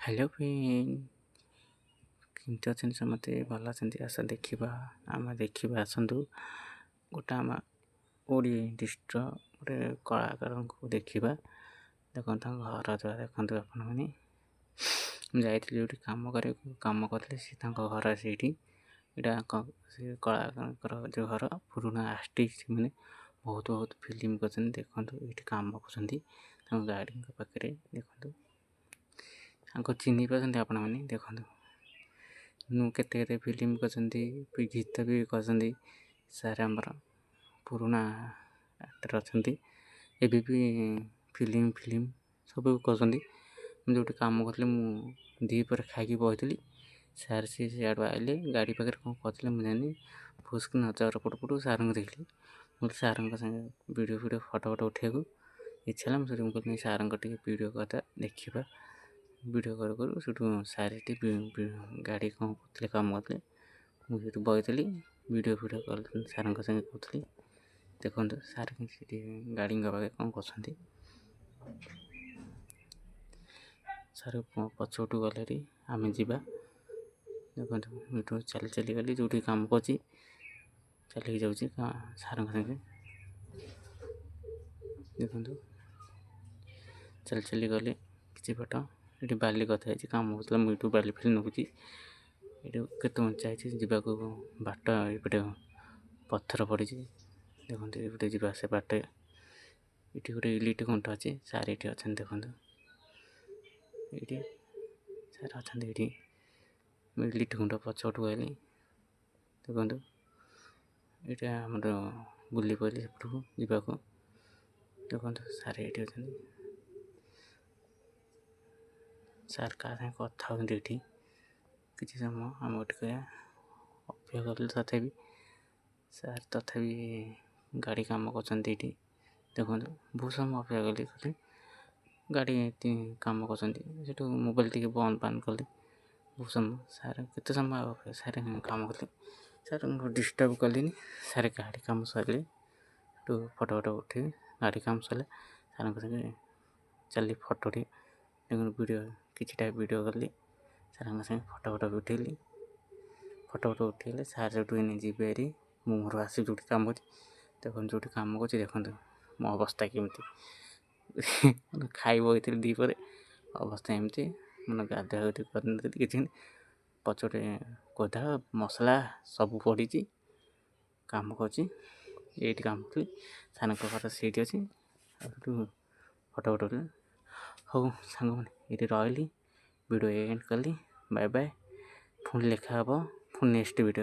Hello friend, केमती अच्छे समस्ते भल आस देखा आम देखा आसतु गोटे आम ओडी डिस्ट्र गोटे कलाकार को देखा देखो घर द्वार देखो आपण मैंने जाइए कम करते घर से कलाकार जो घर पुराना आर्टिस्ट मैंने बहुत बहुत फिल्म कर देखो ये कम कर गाड़ी पाखे देखो चिन्ह पार्टी आपण मैंने देखो केते फिल्म कर गीत भी कर सारे आमर पुराना एक्टर अच्छा एबी भी फिल्म सब कर जो कम करी दीपर खाई बही सार सी सियाड़ आइले गाड़ी पाखे कौन करते मुझे फुस्क नजर पटू सार को देखली मुझे सार वीडियो फोटो उठे इच्छा मुझे सार वीडियो करता देखा वीडियो कर सारे गाड़ी कौन करते कम करते मुझे बही वीडियो कल सार करी देखो सार गाड़ी पाखे कौन कर सार पछुटू गले आम जा देखो चली चली गली जो कम कर चलिए जाऊँ सार देखो चली चली गली किसी पट ये बाली कथा कम होता मुझे बाली फिल नौकरी ये केत उंचा जावाक बाट ये पत्थर पड़ी देखो ये जावा से बाट ये गोटे इलेक्ट्रिक खुंट अच्छे सार ये अच्छा देखो ये सार अच्छा ये इलेक्ट्रिक खुंट पछटू आइली देखो ये आम बुले पड़े सेपटू जावाक देखो सार ये अच्छा सार क्या कथा ये किसी समय आम अपेक्षा कर तथापि सार तथापि गाड़ी कम कर देखो बहुत समय अपेक्षा कली गाड़ी कम कर मोबाइल टी बंद बांद कली बहुत समय सार के समय सार कम कली सार डिस्टर्ब कली सार गाड़ी कम सर फोटो फोटो उठे गाड़ी कम सरले सार चली फोटो वीडियो किटा वीडियो कली सार फोटो फोटो उठेली फोटो फोटो उठेले सार जो जी मोर आस जो कम कर देखो जो कम कर देखो मो अवस्था केमती खाई बही दीपर अवस्था एमती मैंने गाधा कर किसी पचटे कोदा मसला सब पड़ी कम कर कम करी सार घर सीट अच्छी फोटो फोटो हाँ सांग मैंने ये रही वीडियो एंड कली बाय बाय पुणी लिखा हे पुणी नेक्स्ट वीडियो।